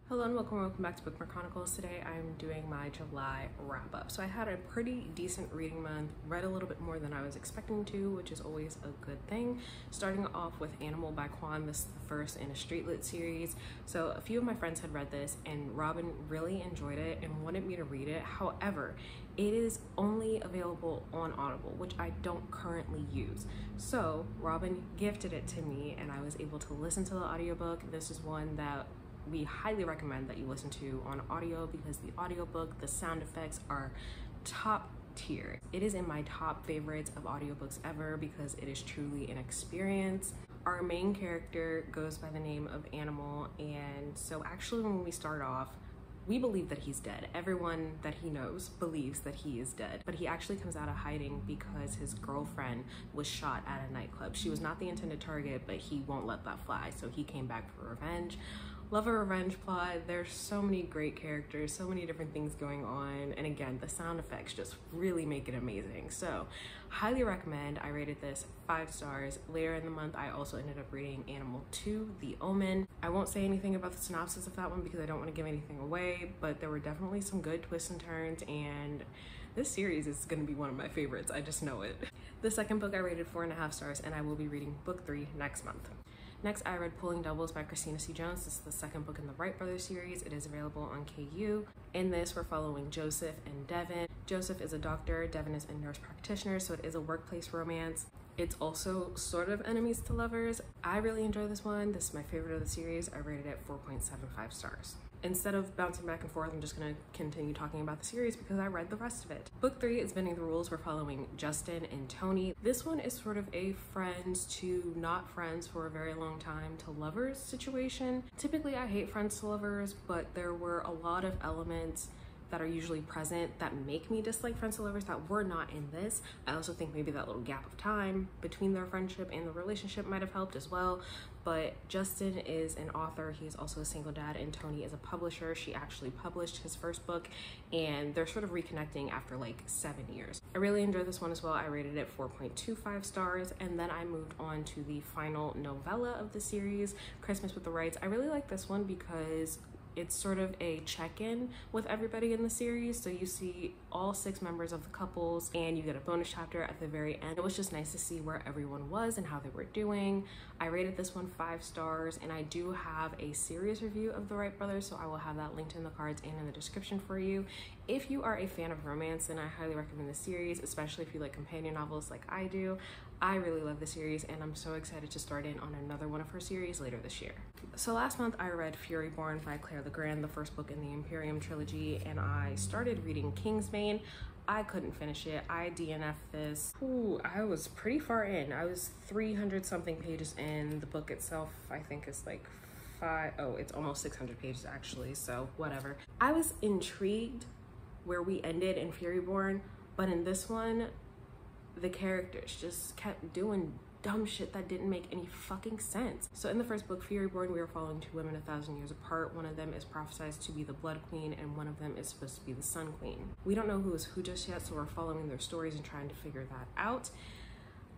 Hello and welcome back to Bookmark Chronicles. Today I'm doing my July wrap up. So I had a pretty decent reading month, read a little bit more than I was expecting to, which is always a good thing. Starting off with Animal by Kwan. This is the first in a street lit series. So a few of my friends had read this and Robin really enjoyed it and wanted me to read it. However, it is only available on Audible, which I don't currently use. So Robin gifted it to me and I was able to listen to the audiobook. This is one that we highly recommend that you listen to on audio because the audiobook, the sound effects are top tier. It is in my top favorites of audiobooks ever because it is truly an experience. Our main character goes by the name of Animal, and so actually when we start off, we believe that he's dead. Everyone that he knows believes that he is dead, but he actually comes out of hiding because his girlfriend was shot at a nightclub. She was not the intended target, but he won't let that fly, so he came back for revenge. Love a revenge plot. There's so many great characters, so many different things going on, and again, the sound effects just really make it amazing. So highly recommend. I rated this 5 stars. Later in the month, I also ended up reading Animal 2, The Omen. I won't say anything about the synopsis of that one because I don't want to give anything away, but there were definitely some good twists and turns, and this series is going to be one of my favorites. I just know it. The second book I rated 4.5 stars, and I will be reading book 3 next month. Next, I read Pulling Doubles by Christina C. Jones. This is the second book in the Wright Brothers series. It is available on KU. In this, we're following Joseph and Devin. Joseph is a doctor, Devin is a nurse practitioner, so it is a workplace romance. It's also sort of enemies to lovers. I really enjoy this one. This is my favorite of the series. I rated it 4.75 stars. Instead of bouncing back and forth, I'm just gonna continue talking about the series because I read the rest of it. Book 3 is Bending the Rules. We're following Justin and Tony. This one is sort of a friends to not friends for a very long time to lovers situation. Typically, I hate friends to lovers, but there were a lot of elements that are usually present that make me dislike friends to lovers that were not in this. I also think maybe that little gap of time between their friendship and the relationship might have helped as well. But Justin is an author, he's also a single dad, and Tony is a publisher. She actually published his first book and they're sort of reconnecting after like 7 years. I really enjoyed this one as well. I rated it 4.25 stars, and then I moved on to the final novella of the series, Christmas with the Wrights. I really like this one because it's sort of a check-in with everybody in the series. So you see all 6 members of the couples and you get a bonus chapter at the very end. It was just nice to see where everyone was and how they were doing. I rated this one 5 stars, and I do have a series review of the Wright Brothers, so I will have that linked in the cards and in the description for you. If you are a fan of romance, then I highly recommend the series, especially if you like companion novels like I do. I really love the series and I'm so excited to start in on another one of her series later this year. So last month I read Fury Born by Claire Legrand, the first book in the Imperium trilogy, and I started reading Kingsbane. I couldn't finish it. I DNF'd this. Ooh, I was pretty far in. I was 300 something pages in. The book itself I think is like it's almost 600 pages actually, so whatever. I was intrigued where we ended in Fury Born, but in this one the characters just kept doing dumb shit that didn't make any fucking sense. So in the first book, Fury Born, we are following 2 women 1,000 years apart. One of them is prophesied to be the Blood Queen and one of them is supposed to be the Sun Queen. We don't know who is who just yet, so we're following their stories and trying to figure that out.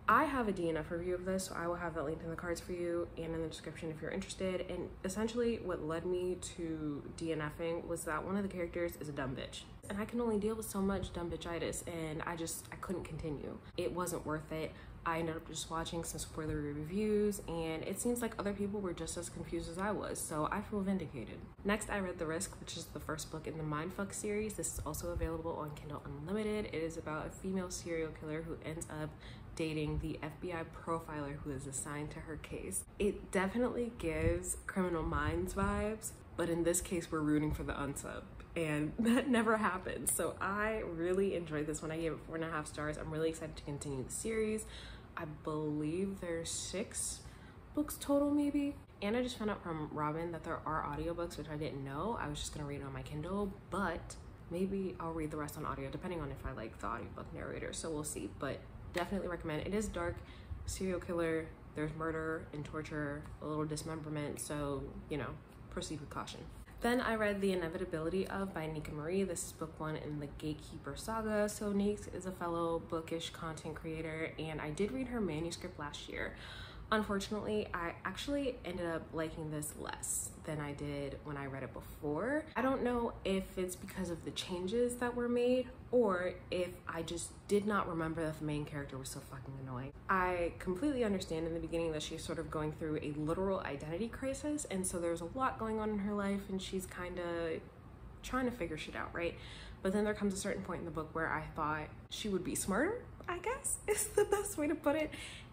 I have a DNF review of this, so I will have that linked in the cards for you and in the description if you're interested. And essentially what led me to DNFing was that one of the characters is a dumb bitch. And I can only deal with so much dumb bitchitis, and I couldn't continue. It wasn't worth it. I ended up just watching some spoilery reviews, and it seems like other people were just as confused as I was, so I feel vindicated. Next, I read The Risk, which is the first book in the Mindfuck series. This is also available on Kindle Unlimited. It is about a female serial killer who ends up dating the FBI profiler who is assigned to her case. It definitely gives Criminal Minds vibes, but in this case, we're rooting for the unsub, and that never happens. So I really enjoyed this one. I gave it 4.5 stars. I'm really excited to continue the series. I believe there's 6 books total maybe. And I just found out from Robin that there are audiobooks, which I didn't know. I was just gonna read it on my Kindle, but maybe I'll read the rest on audio depending on if I like the audiobook narrator, so we'll see. But definitely recommend. It is dark, serial killer, there's murder and torture, a little dismemberment, so you know, proceed with caution. Then I read The Inevitability of by Nika Marie. This is book 1 in the Gatekeeper saga. So Nika is a fellow bookish content creator, and I did read her manuscript last year. Unfortunately, I actually ended up liking this less than I did when I read it before. I don't know if it's because of the changes that were made or if I just did not remember that the main character was so fucking annoying. I completely understand in the beginning that she's sort of going through a literal identity crisis, and so there's a lot going on in her life and she's kind of trying to figure shit out, right? But then there comes a certain point in the book where I thought she would be smarter, I guess is the best way to put it.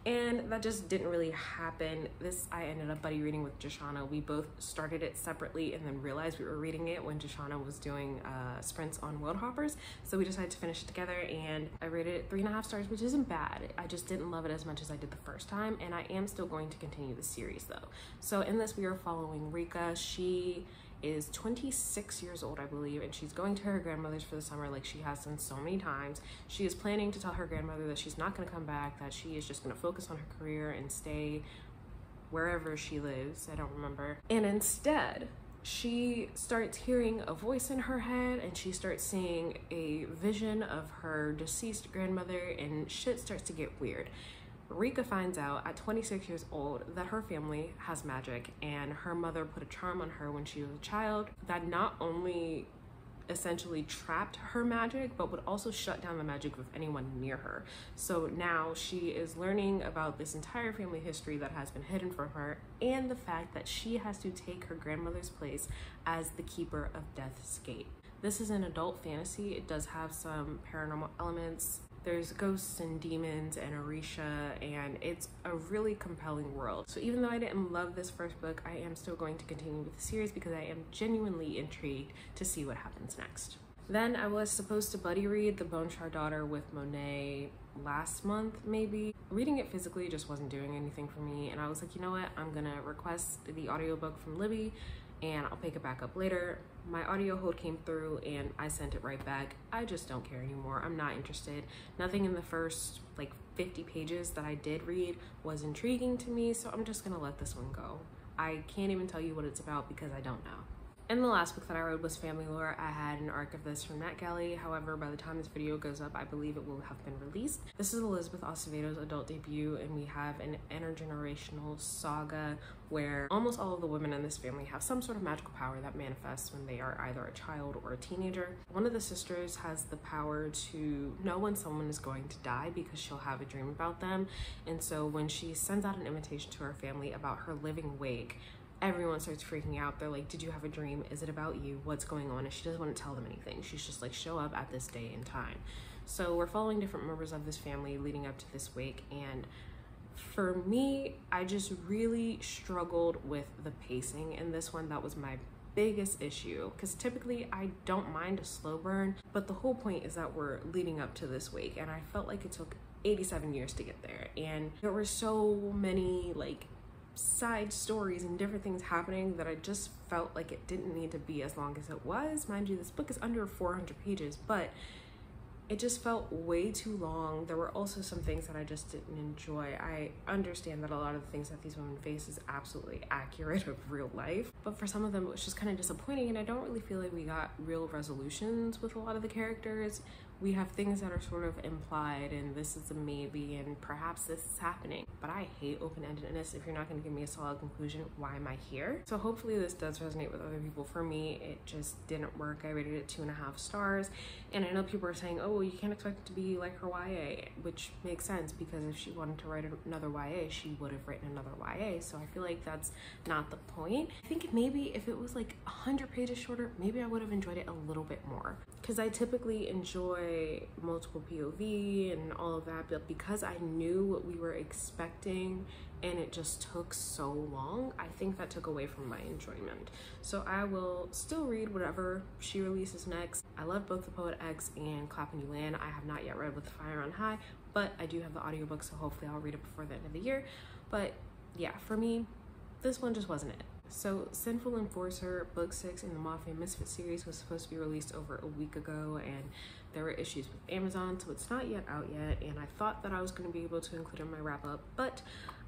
And that just didn't really happen. I ended up buddy reading with Jashana. We both started it separately and then realized we were reading it when Jashana was doing sprints on World Hoppers. So we decided to finish it together, and I rated it 3.5 stars, which isn't bad. I just didn't love it as much as I did the first time, and I am still going to continue the series though. So in this, we are following Rika. She is 26 years old, I believe, and she's going to her grandmother's for the summer like she has done so many times. She is planning to tell her grandmother that she's not going to come back, that she is just going to focus on her career and stay wherever she lives. I don't remember. And instead, she starts hearing a voice in her head, and she starts seeing a vision of her deceased grandmother, and shit starts to get weird. Rika finds out at 26 years old that her family has magic, and her mother put a charm on her when she was a child that not only essentially trapped her magic, but would also shut down the magic of anyone near her. So now she is learning about this entire family history that has been hidden from her, and the fact that she has to take her grandmother's place as the keeper of Death's Gate. This is an adult fantasy. It does have some paranormal elements. There's ghosts and demons and Orisha, and it's a really compelling world. So even though I didn't love this first book, I am still going to continue with the series because I am genuinely intrigued to see what happens next. Then I was supposed to buddy read The Bone Shard Daughter with Monet last month, maybe. Reading it physically just wasn't doing anything for me, and I was like, you know what, I'm gonna request the audiobook from Libby and I'll pick it back up later. My audio hold came through and I sent it right back. I just don't care anymore. I'm not interested. Nothing in the first like 50 pages that I did read was intriguing to me, so I'm just gonna let this one go. I can't even tell you what it's about because I don't know. And the last book that I read was Family Lore. I had an arc of this from NetGalley. However, by the time this video goes up, I believe it will have been released. This is Elizabeth Acevedo's adult debut, and we have an intergenerational saga where almost all of the women in this family have some sort of magical power that manifests when they are either a child or a teenager. One of the sisters has the power to know when someone is going to die because she'll have a dream about them. And so when she sends out an invitation to her family about her living wake, everyone starts freaking out. They're like, did you have a dream? Is it about you? What's going on? And she doesn't want to tell them anything. She's just like, show up at this day and time. So we're following different members of this family leading up to this wake. And for me, I just really struggled with the pacing in this one. That was my biggest issue, because typically I don't mind a slow burn, but the whole point is that we're leading up to this wake, and I felt like it took 87 years to get there. And there were so many like side stories and different things happening that I just felt like it didn't need to be as long as it was. Mind you, this book is under 400 pages, but it just felt way too long. There were also some things that I just didn't enjoy. I understand that a lot of the things that these women face is absolutely accurate of real life, but for some of them it was just kind of disappointing, and I don't really feel like we got real resolutions with a lot of the characters. We have things that are sort of implied, and this is a maybe, and perhaps this is happening. But I hate open-endedness. If you're not going to give me a solid conclusion, why am I here? So hopefully this does resonate with other people. For me, it just didn't work. I rated it 2.5 stars, and I know people are saying, oh, you can't expect it to be like her YA, which makes sense because if she wanted to write another YA, she would have written another YA. So I feel like that's not the point. I think maybe if it was like 100 pages shorter, maybe I would have enjoyed it a little bit more, because I typically enjoy multiple POV and all of that, but because I knew what we were expecting and it just took so long, I think that took away from my enjoyment. So I will still read whatever she releases next. I love both The Poet X and Clapping You Land. I have not yet read With the Fire on High, but I do have the audiobook, so hopefully I'll read it before the end of the year. But yeah, for me, this one just wasn't it. So Sinful Enforcer Book 6 in the Mafia Misfit series was supposed to be released over a week ago, and there were issues with Amazon, so it's not yet out yet, and I thought that I was going to be able to include it in my wrap-up, but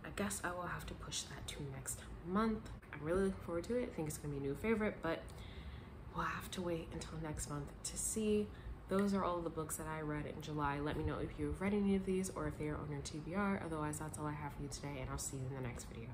I guess I will have to push that to next month. I'm really looking forward to it. I think it's going to be a new favorite, but we'll have to wait until next month to see. those are all of the books that I read in July. Let me know if you've read any of these or if they are on your TBR. Otherwise, that's all I have for you today, and I'll see you in the next video.